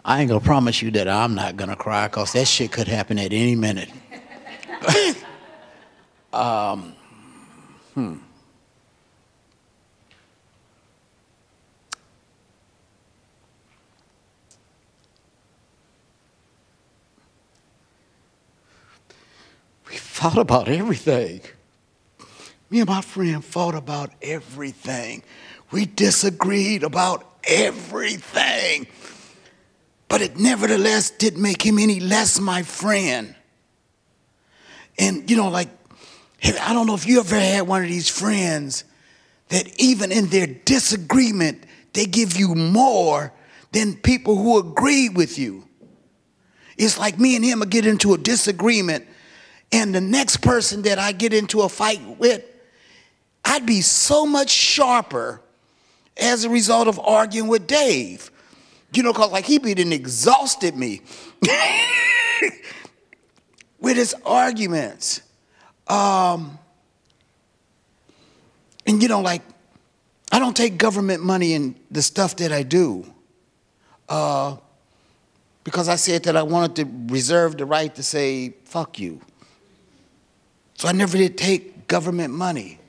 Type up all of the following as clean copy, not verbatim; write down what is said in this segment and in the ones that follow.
I ain't gonna promise you that I'm not gonna cry, because that shit could happen at any minute. We fought about everything. Me and my friend fought about everything. We disagreed about everything. But it nevertheless didn't make him any less my friend. And like, I don't know if you ever had one of these friends that even in their disagreement, they give you more than people who agree with you. It's like me and him will get into a disagreement, and the next person that I get into a fight with, I'd be so much sharper as a result of arguing with Dave. Because like he done exhausted me with his arguments. And like, I don't take government money in the stuff that I do. Because I said that I wanted to reserve the right to say, fuck you. So I never did take government money.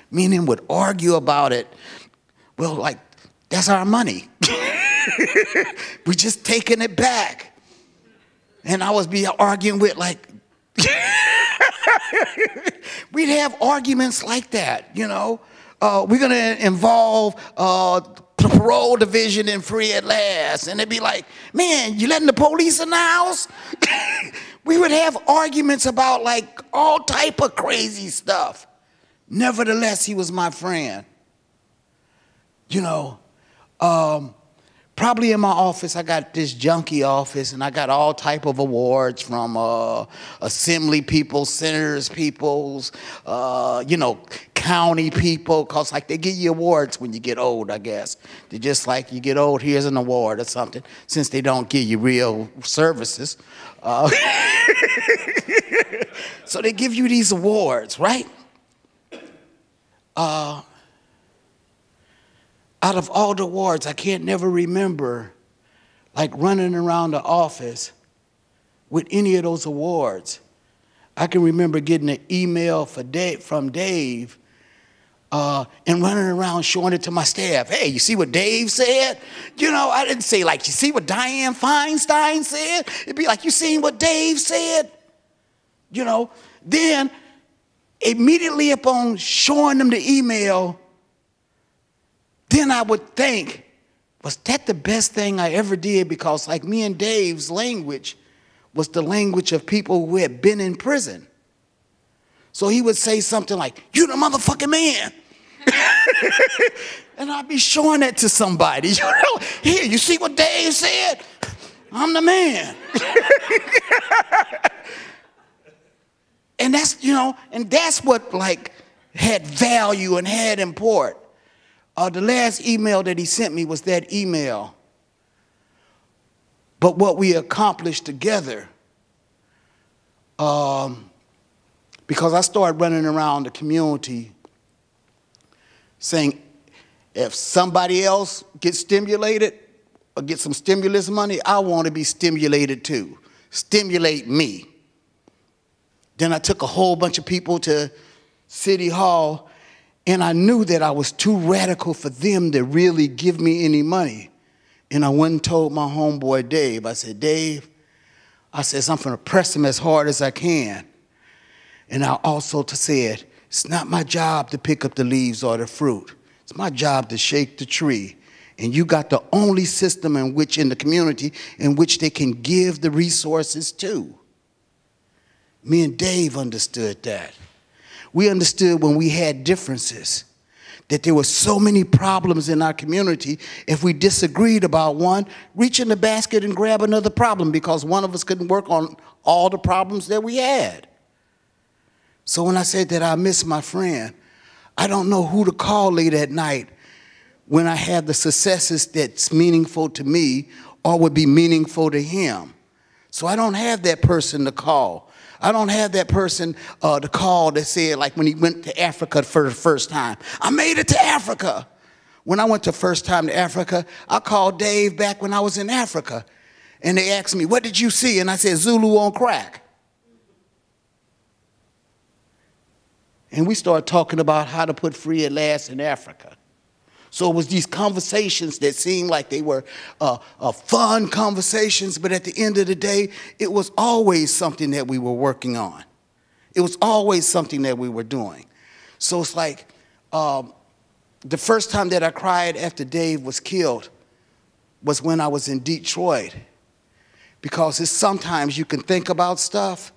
Me and him would argue about it. Well, like, that's our money. We just taking it back. And I was arguing with, like, we'd have arguments like that, We're going to involve the parole division in Free at Last. And they'd be like, man, you letting the police in the house? We would have arguments about, like, all type of crazy stuff. Nevertheless, he was my friend. Probably in my office, I got this junkie office, and I got all type of awards from assembly people, senators peoples, county people, because like they give you awards when you get old, I guess. They're just like, you get old, here's an award or something, since they don't give you real services. So they give you these awards, right? Out of all the awards, I can't never remember like running around the office with any of those awards. I can remember getting an email from Dave and running around showing it to my staff. Hey, you see what Dave said? I didn't say like, you see what Dianne Feinstein said? It'd be like, you seen what Dave said? Then immediately upon showing them the email, then I would think, was that the best thing I ever did? Because like me and Dave's language was the language of people who had been in prison. So he would say something like, you the motherfucking man. And I'd be showing that to somebody. Here, you see what Dave said? I'm the man. And that's what like had value and had import. The last email that he sent me was that email. But what we accomplished together, because I started running around the community saying, if somebody else gets stimulated or get some stimulus money, I want to be stimulated too. Stimulate me. Then I took a whole bunch of people to City Hall, and I knew that I was too radical for them to really give me any money. And I went and told my homeboy Dave, I said, Dave, I'm going to press him as hard as I can. And I also said, it's not my job to pick up the leaves or the fruit. It's my job to shake the tree. And you got the only system in the community in which they can give the resources to. Me and Dave understood that. We understood when we had differences that there were so many problems in our community. If we disagreed about one, reach in the basket and grab another problem because one of us couldn't work on all the problems that we had. So when I said that I miss my friend, I don't know who to call late at night when I have the successes that's meaningful to me or would be meaningful to him. So I don't have that person to call. I don't have that person to call that said, like when he went to Africa for the first time, I made it to Africa. When I went the first time to Africa, I called Dave back when I was in Africa. And they asked me, what did you see? And I said, Zulu on crack. And we started talking about how to put free at last in Africa. So it was these conversations that seemed like they were fun conversations, but at the end of the day, it was always something that we were working on. It was always something that we were doing. So it's like the first time that I cried after Dave was killed was when I was in Detroit. Because it's sometimes you can think about stuff,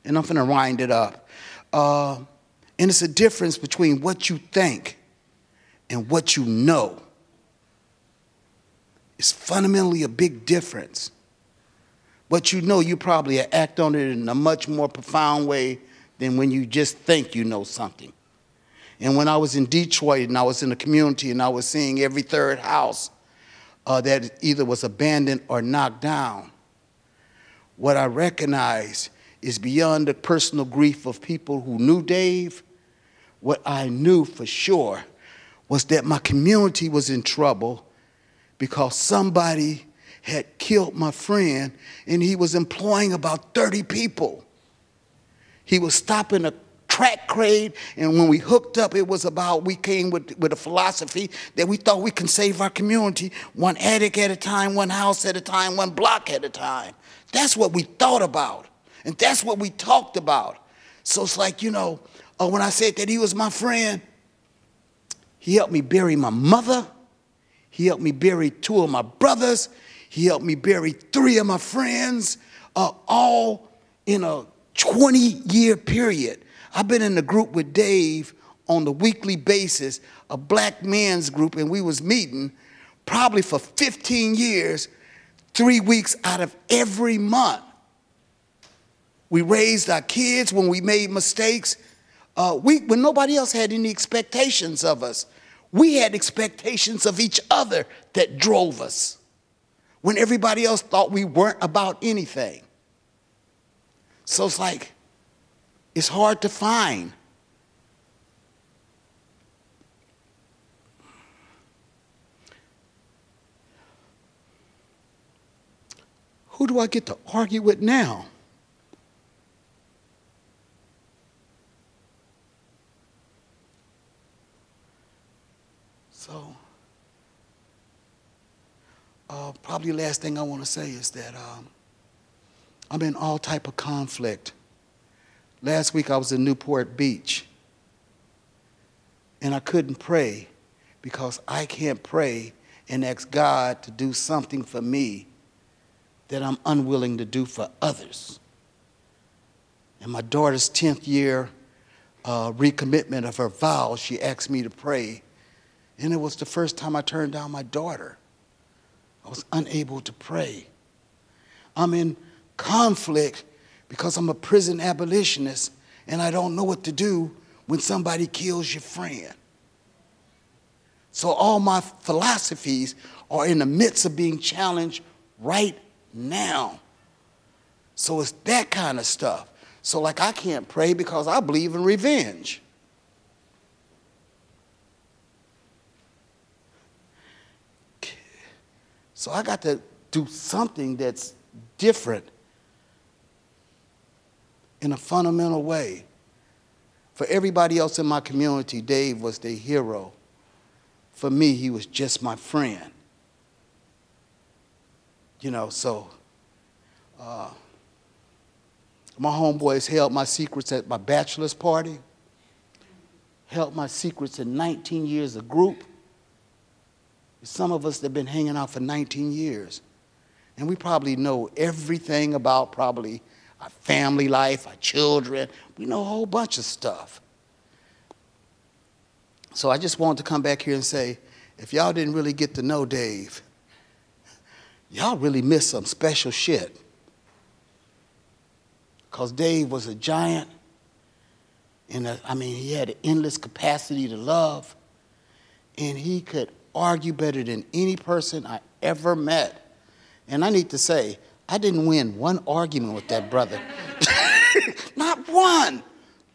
and I'm going to wind it up. And it's a difference between what you think and what you know. It's fundamentally a big difference. What you know, you probably act on it in a much more profound way than when you just think you know something. And when I was in Detroit and I was in the community and I was seeing every third house that either was abandoned or knocked down, what I recognized is beyond the personal grief of people who knew Dave, what I knew for sure was that my community was in trouble because somebody had killed my friend and he was employing about 30 people. He was stopping a crack crate, and when we hooked up, it was about, we came with a philosophy that we thought we can save our community one attic at a time, one house at a time, one block at a time. That's what we thought about, and that's what we talked about. So it's like, you know, when I said that he was my friend, he helped me bury my mother, he helped me bury 2 of my brothers, he helped me bury 3 of my friends, all in a 20-year period. I've been in the group with Dave on the weekly basis, a black men's group, and we was meeting probably for 15 years, 3 weeks out of every month. We raised our kids when we made mistakes. When nobody else had any expectations of us, we had expectations of each other that drove us. When everybody else thought we weren't about anything. So it's like, it's hard to find. Who do I get to argue with now? So, probably the last thing I want to say is that I'm in all type of conflict. Last week I was in Newport Beach, and I couldn't pray because I can't pray and ask God to do something for me that I'm unwilling to do for others. In my daughter's 10th year recommitment of her vows, she asked me to pray, and it was the first time I turned down my daughter. I was unable to pray. I'm in conflict because I'm a prison abolitionist and I don't know what to do when somebody kills your friend. So all my philosophies are in the midst of being challenged right now. So it's that kind of stuff. So like I can't pray because I believe in revenge. So I got to do something that's different in a fundamental way. For everybody else in my community, Dave was the hero. For me, he was just my friend. You know, so my homeboys held my secrets at my bachelor's party, held my secrets in 19 years of group. Some of us that have been hanging out for 19 years. And we probably know everything about probably our family life, our children. We know a whole bunch of stuff. So I just wanted to come back here and say, if y'all didn't really get to know Dave, y'all really missed some special shit. Because Dave was a giant, and he had an endless capacity to love, and he could argue better than any person I ever met. And I need to say, I didn't win one argument with that brother. Not one.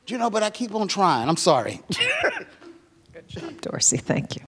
You know, but I keep on trying. I'm sorry. Good job, Dorsey. Thank you.